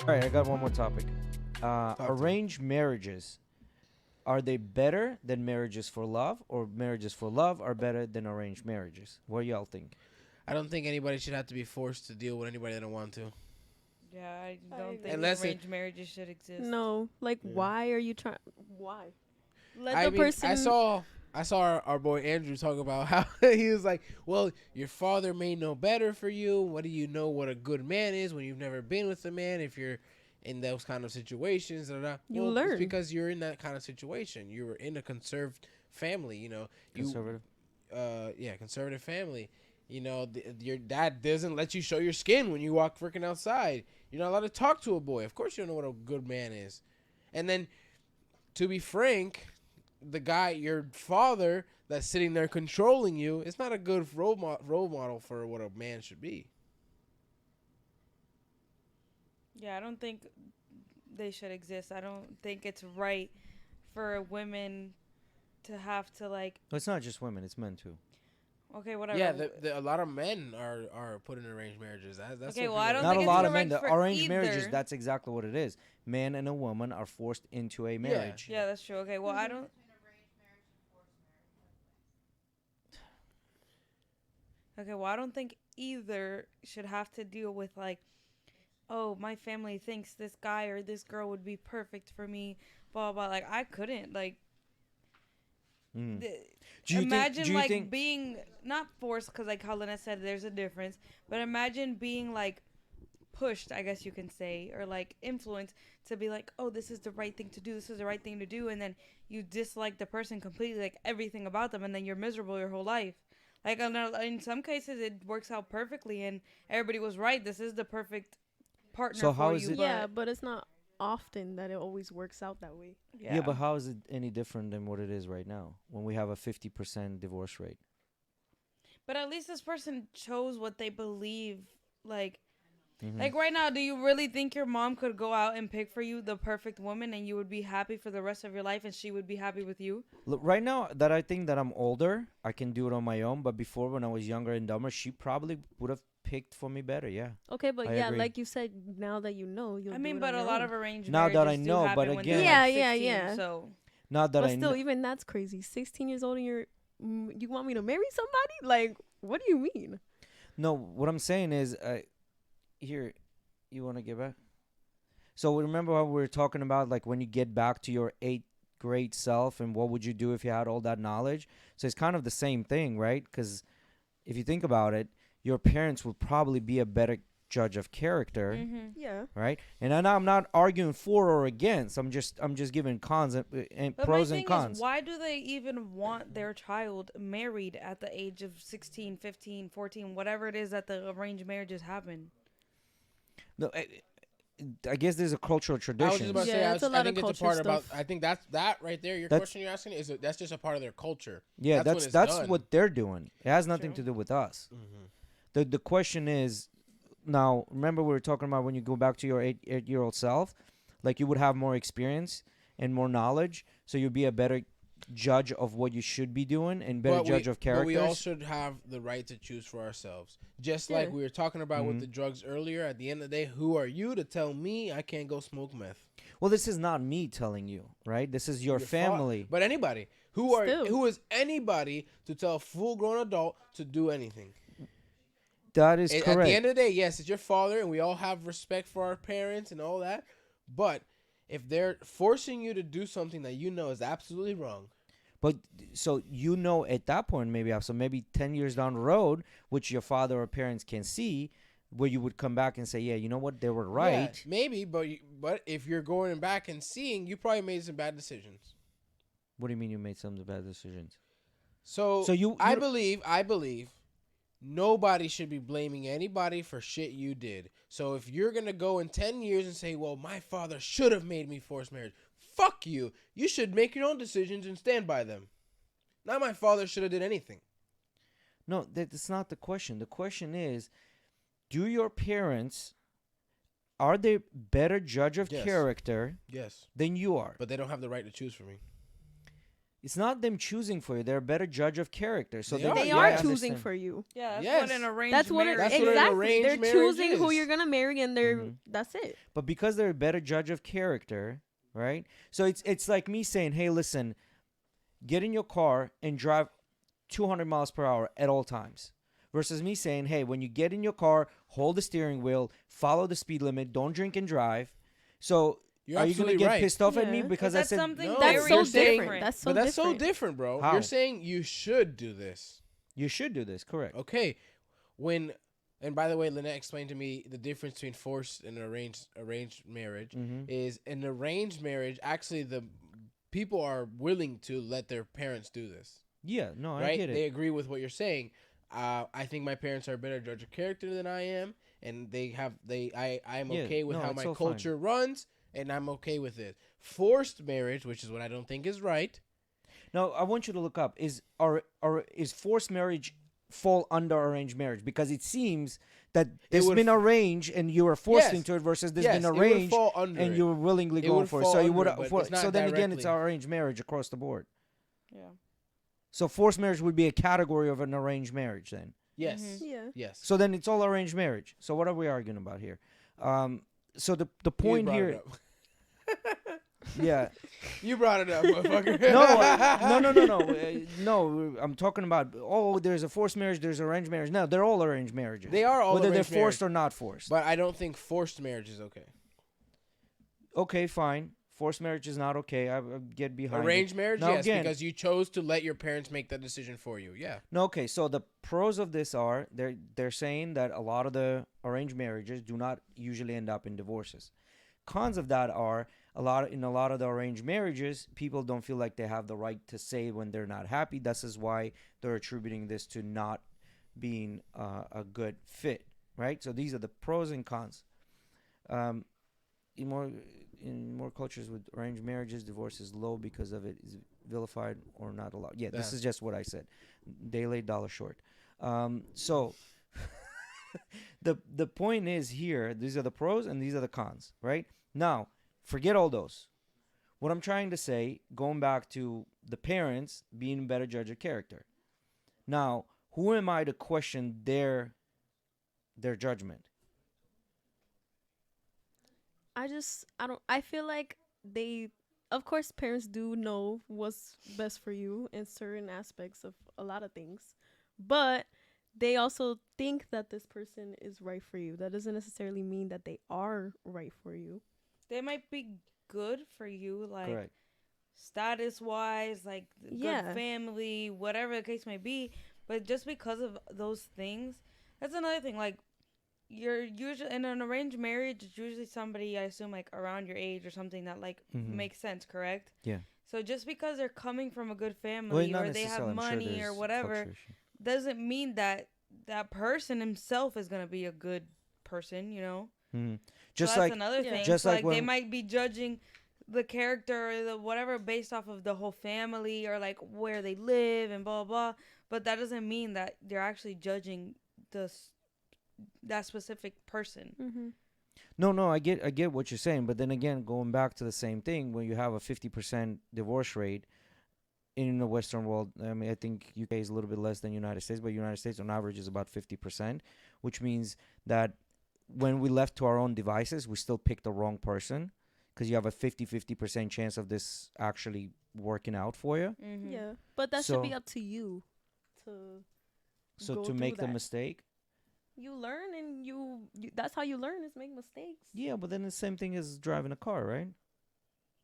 All right, I got one more topic. to me. Arranged marriages, are they better than marriages for love, or marriages for love are better than arranged marriages? What do y'all think? I don't think anybody should have to be forced to deal with anybody they don't want to. Yeah, I I don't agree. think Unless it- arranged marriages should exist. No, like Yeah. why are you trying? Why? Let I the mean, person. I saw our boy Andrew talk about how he was like, well, your father may know better for you. What do you know what a good man is when you've never been with a man? If you're in those kind of situations, You well, learn. it's because you're in that kind of situation. You were in a conserved family, you know. Conservative. Conservative family. You know, your dad doesn't let you show your skin when you walk freaking outside. You're not allowed to talk to a boy. Of course, you don't know what a good man is. And then, to be frank, the guy, your father, that's sitting there controlling you, is not a good role model for what a man should be. Yeah, I don't think they should exist. I don't think it's right for women to have to like. No, it's not just women; it's men too. Okay, whatever. Yeah, a lot of men are put in arranged marriages. That's Okay, what well, I people- don't Not a think it's lot of men. correct The for arranged marriages, either. that's exactly what it is. Man and a woman are forced into a marriage. Yeah, that's true. Okay, well, I don't. Okay, well, I don't think either should have to deal with like, oh, my family thinks this guy or this girl would be perfect for me. Blah blah. Like I couldn't like. Mm. th- Do you imagine think? Do you like think? being not forced because like how Lena said there's a difference, but imagine being like pushed, I guess you can say, or like influenced to be like, oh, this is the right thing to do, this is the right thing to do, and then you dislike the person completely, like everything about them, and then you're miserable your whole life. Like in some cases it works out perfectly and everybody was right, this is the perfect partner So for how is you. it- Yeah, but it's not often that it always works out that way. Yeah, but how is it any different than what it is right now when we have a 50% divorce rate? But at least this person chose what they believe. Like, Mhm. like right now, do you really think your mom could go out and pick for you the perfect woman and you would be happy for the rest of your life and she would be happy with you? Look, right now that I think that I'm older, I can do it on my own. But before, when I was younger and dumber, she probably would have picked for me better. Yeah. Okay, but I yeah, agree. like you said, now that you know, you'll I do mean, it but on a your lot own. of arranged Now that marriages I do know, happen but when again- they're Yeah, like yeah, 16, yeah. So Now that But I still, know, even that's crazy. 16 years old and you want me to marry somebody? Like, what do you mean? no, what I'm saying is, here, you want to get back? So remember how we were talking about like when you get back to your 8th grade self and what would you do if you had all that knowledge? So it's kind of the same thing, right? Because if you think about it, your parents would probably be a better judge of character, Yeah. right? And I'm not arguing for or against. I'm just giving cons and but pros my and thing cons. is, why do they even want their child married at the age of 16, 15, 14, whatever it is that the arranged marriages happen? No, I guess there's a cultural I tradition. was just about to say, Yeah, it's a lot think of it's a part culture about. stuff. I think that right there. Your That's- question you're asking that's just a part of their culture. Yeah, That's when it's that's done. what they're doing. It has nothing True. to do with us. Mm-hmm. The question is, now remember we were talking about when you go back to your 8-year-old self, like you would have more experience and more knowledge, so you'd be a better judge of what you should be doing and better judge of characters. But we all should have the right to choose for ourselves. Just like Yeah. we were talking about with Mhm. the drugs earlier. At the end of the day, who are you to tell me I can't go smoke meth? Well, this is not me telling you, right? This is your family. But anybody Still. who is anybody to tell a full-grown adult to do anything? That is At correct. the end of the day, yes, it's your father, and we all have respect for our parents and all that. But if they're forcing you to do something that you know is absolutely wrong, But so you know at that point maybe 10 years down the road, which your father or parents can see, where you would come back and say, yeah, you know what, they were right. yeah, maybe. But if you're going back and seeing, you probably made some bad decisions. What do you mean you made some bad decisions? So you I believe nobody should be blaming anybody for shit you did. So if you're gonna go in 10 years and say, well, my father should have made me force marriage, fuck you. You should make your own decisions and stand by them. Not my father should have did anything. No, that's not the question. The question is, do your parents, are they better judge of Yes. character Yes, than you are? but they don't have the right to choose for me. It's not them choosing for you. They're a better judge of character. So They are, They yeah, are I choosing understand. for you. Yeah, that's Yes. what an arranged That's what marriage That's is. what an exactly. arranged They're marriage choosing who is. you're gonna marry, and they're Mhm. that's it. But because they're a better judge of character, right? So it's like me saying, "Hey, listen, get in your car and drive 200 miles per hour at all times." Versus me saying, "Hey, when you get in your car, hold the steering wheel, follow the speed limit, don't drink and drive." So You're are you gonna absolutely get right. pissed off at me Yeah. because But I that's said something No, That's very so you're saying- different. That's so but that's different. so different, bro. How? You're saying you should do this. you should do this? Correct. Okay. And by the way, Lynette explained to me the difference between forced and arranged marriage Mm-hmm. is an arranged marriage. Actually, the people are willing to let their parents do this, Yeah, no, I right? get it. They agree with what you're saying. I think my parents are a better judge of character than I am, and I'm Yeah, okay with no, how it's my all fine. culture runs, and I'm okay with it. Forced marriage, which is what I don't think is right. Now, I want you to look up is forced marriage fall under arranged marriage, because it seems that there's would been f- arranged and you were forced Yes. into it versus there's Yes, been it would arranged fall under and it. you were willingly It going would for it. fall So you under would it, but it's not so then again it's directly. arranged marriage across the board. Yeah. So forced marriage would be a category of an arranged marriage then. Yes. Mhm. Yeah. Yes. So then it's all arranged marriage. So what are we arguing about here? So the You point brought it here, up. yeah. You brought it up, motherfucker. No. I'm talking about there's a forced marriage, there's arranged marriage. No, they're all arranged marriages. They are all whether they're arranged forced marriage, or not forced. but I don't think forced marriage is okay. Okay, fine. Forced marriage is not okay. I get behind it. Arranged marriage, Now, yes, again- because you chose to let your parents make that decision for you. Yeah. No, okay. So the pros of this are they're saying that a lot of the arranged marriages do not usually end up in divorces. Cons of that are in a lot of the arranged marriages, people don't feel like they have the right to say when they're not happy. This is why they're attributing this to not being a good fit, right? So these are the pros and cons. In more cultures with arranged marriages, divorce is low because of it is vilified or not allowed. Yeah, this Yeah. is just what I said. Day late, dollar short. So the point is here, these are the pros and these are the cons, right? Now, forget all those. What I'm trying to say, going back to the parents being a better judge of character. Now, who am I to question their judgment? I feel like of course parents do know what's best for you in certain aspects of a lot of things, but they also think that this person is right for you. That doesn't necessarily mean that they are right for you. They might be good for you, like Correct. status wise, like Yeah. good family, whatever the case may be. But just because of those things, that's another thing. Like, you're usually in an arranged marriage, it's usually somebody, I assume, like around your age or something that like Mhm. makes sense, correct? Yeah. So just because they're coming from a good Well, family not or they have necessarily. I'm sure money or there's whatever fluctuation. doesn't mean that that person himself is gonna be a good person, you know? Mhm. So Just that's like another Yeah. thing. just So, like like they when- might be judging the character or the whatever based off of the whole family or like where they live and blah blah. But that doesn't mean that they're actually judging that specific person. Mm-hmm. No, I get what you're saying, but then again, going back to the same thing, when you have a 50% divorce rate in the Western world, I mean, I think UK is a little bit less than United States, but United States on average is about 50%, which means that when we left to our own devices, we still picked the wrong person because you have a 50% chance of this actually working out for you. Mm-hmm. Yeah, but that should be So- up to you to So go to through make the that. mistake, You learn, and you that's how you learn, is make mistakes. yeah, but then the same thing as driving a car, right?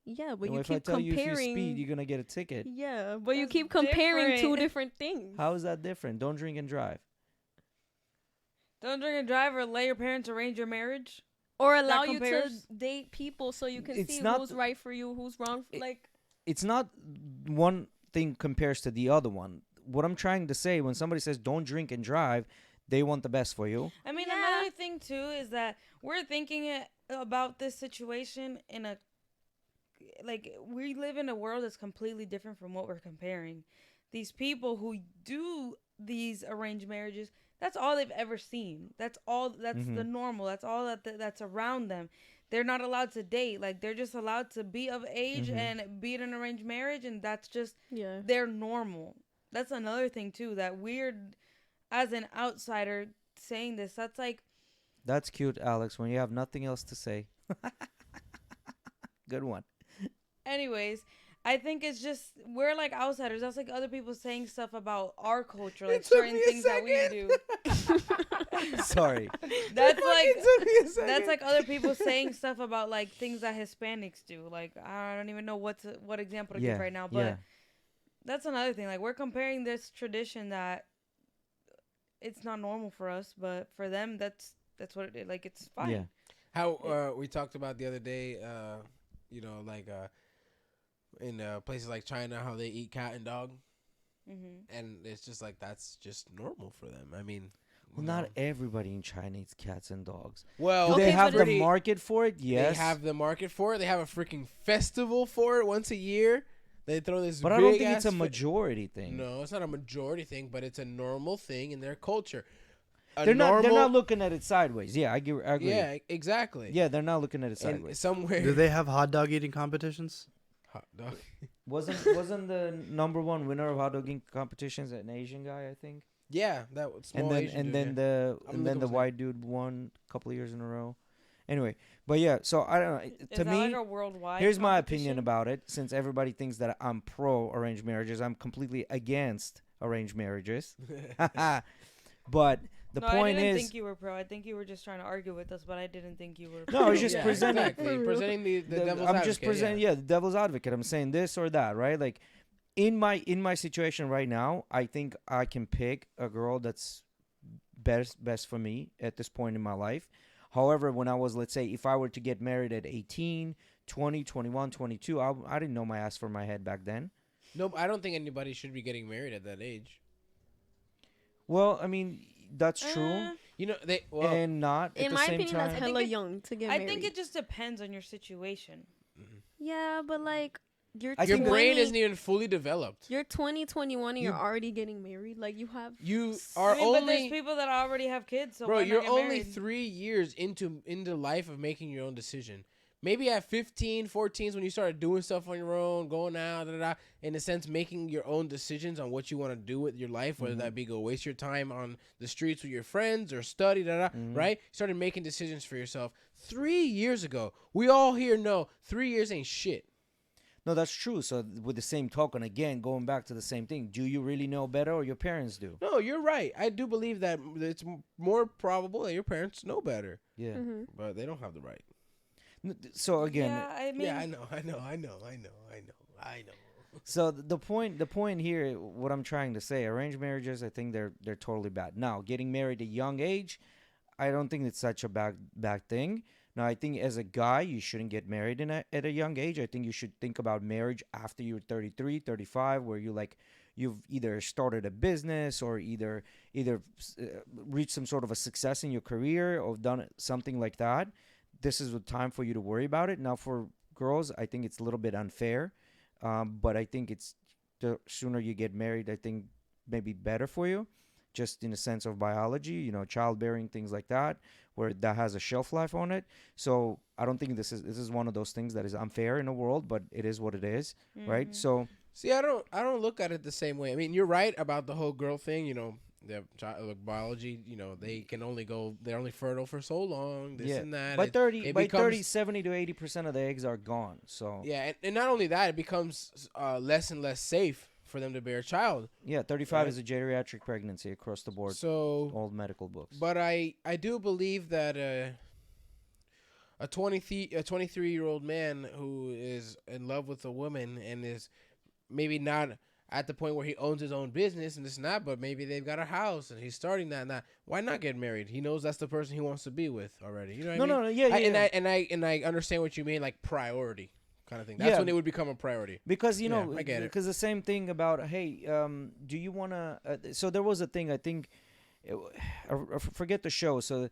Yeah, but You know, you if I keep tell you if you comparing. speed, you're gonna get a ticket. Yeah, but you That's keep comparing two different. different things. How is that different? Don't drink and drive. Don't drink and drive or let your parents arrange your marriage. Or allow you to compares? date people so you can It's see not- who's right for you, who's wrong. Like, It's not one thing compares to the other one. What I'm trying to say, when somebody says don't drink and drive, they want the best for you. I mean, Yeah. another thing too is that we're thinking about this situation in a like we live in a world that's completely different from what we're comparing. These people who do these arranged marriages, that's all they've ever seen. That's all. That's the Mhm. normal. That's all that's around them. they're not allowed to date. Like they're just allowed to be of age Mhm. and be in an arranged marriage, and that's just Yeah. their normal. That's another thing too, that weird as an outsider saying this. That's like, That's cute, Alex. When you have nothing else to say, good one. anyways, I think it's just we're like outsiders. That's like other people saying stuff about our culture, like It took certain me a things that we second. do. Sorry. That's like It took me a second. that's like other people saying stuff about like things that Hispanics do. Like I don't even know what example to Yeah. give right now, but Yeah. that's another thing. Like we're comparing this tradition that it's not normal for us, but for them that's what it is. Like it's fine. Yeah. How we talked about the other day, like in places like China, how they eat cat and dog, and it's just like that's just normal for them. I mean, Well, not everybody in China eats cats and dogs. well. Do Okay, they but have the pretty- market for it? Yes. They have the market for it. They have a freaking festival for it once a year. They throw this. But I don't big think it's a ass majority thing. No, it's not a majority thing, but it's a normal thing in their culture. They're not looking at it sideways. Yeah, I agree. Yeah, exactly. Yeah, they're not looking at it And sideways. somewhere. Do they have hot dog eating competitions? Hot dog. Wasn't the number one winner of hot dogging competitions an Asian guy, I think? Yeah, that was small And then Asian and dude, then yeah. the I'm and then looking the for white dude won a couple of years in a row. Anyway, but yeah, so I don't know. Is To that me, like a worldwide here's my competition? opinion about it. Since everybody thinks that I'm pro arranged marriages, I'm completely against arranged marriages. But the no, point I didn't is, think you were pro. I think you were just trying to argue with us, but I didn't think you were. No, I was just Yeah, presenting. exactly. For real. Presenting the devil's I'm advocate. just presenting, yeah, the devil's advocate. I'm saying this or that, right? Like in my situation right now, I think I can pick a girl that's best for me at this point in my life. However, when I was, let's say, if I were to get married at 18, 20, 21, 22, I didn't know my ass from my head back then. No, I don't think anybody should be getting married at that age. Well, I mean, that's true You know, they well, and not at In the my same opinion, time. that's I think hella it- young to get I married. think it just depends on your situation. Yeah, but like you're I your 20, brain isn't even fully developed. You're 20, 21, and You- you're already getting married. Like you have. You s- are I mean, but there's only people that already have kids, so bro. why not You're get only married? 3 years into life of making your own decision. Maybe at 15, 14 is when you started doing stuff on your own, going out, in a sense, making your own decisions on what you want to do with your life, whether that be go waste your time on the streets with your friends or study, right? You started making decisions for yourself 3 years ago. We all here know 3 years ain't shit. No, that's true. So with the same token, again, going back to the same thing, do you really know better or your parents do? No, you're right. I do believe that it's more probable that your parents know better, Yeah. Mhm. but they don't have the right. So again, Yeah, I mean, Yeah, I know. so the point here, what I'm trying to say, arranged marriages, I think they're totally bad. Now, getting married at a young age, I don't think it's such a bad thing. Now, I think as a guy, you shouldn't get married at a young age. I think you should think about marriage after you're 33, 35, where you've either started a business or either reached some sort of a success in your career or done something like that. This is the time for you to worry about it. Now, for girls, I think it's a little bit unfair, but I think it's the sooner you get married, I think maybe better for you, just in a sense of biology, childbearing, things like that, where that has a shelf life on it. So I don't think this is one of those things that is unfair in the world, but it is what it is, right? So See, I don't look at it the same way. I mean, you're right about the whole girl thing. The biology. They're only fertile for so long. This and that. by It- 30, it by becomes- 30, 70 to 80% of the eggs are gone. So Yeah, and not only that, it becomes less and less safe for them to bear a child. yeah, 35 Right. is a geriatric pregnancy across the board. So, All medical books. but I do believe that a 23-year-old man who is in love with a woman and is maybe not at the point where he owns his own business and this and that, but maybe they've got a house and he's starting that and that. Why not get married? He knows that's the person he wants to be with already. You know what I mean? No, yeah, yeah. And I understand what you mean, like priority kind of thing. That's Yeah. when it would become a priority. Because Yeah, I get it. because the same thing about hey, do you want to? So there was a thing I think, I forget the show. So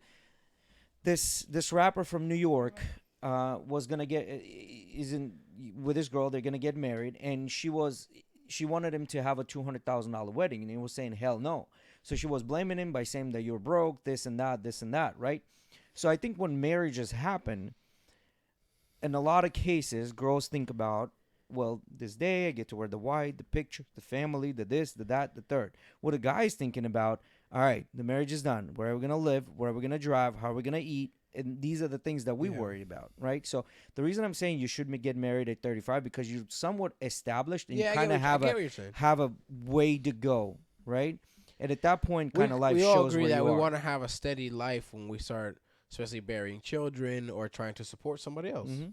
this rapper from New York was gonna isn't with this girl. They're gonna get married, and she wanted him to have a $200,000 wedding, and he was saying hell no. So she was blaming him by saying that you're broke, this and that, right? So I think when marriages happen, in a lot of cases, girls think about, well, this day I get to wear the white, the picture, the family, the this, the that, the third. What a guy's thinking about, all right, the marriage is done. Where are we going to live? Where are we going to drive? How are we going to eat? And these are the things that we Yeah. worry about, right? So the reason I'm saying you should get married at 35 because you're somewhat established and Yeah, you kind of I get what you're saying. have a way to go, right? And at that point, kind of life we all shows agree where that you we are. want to have a steady life when we start, especially bearing children or trying to support somebody else. Mhm.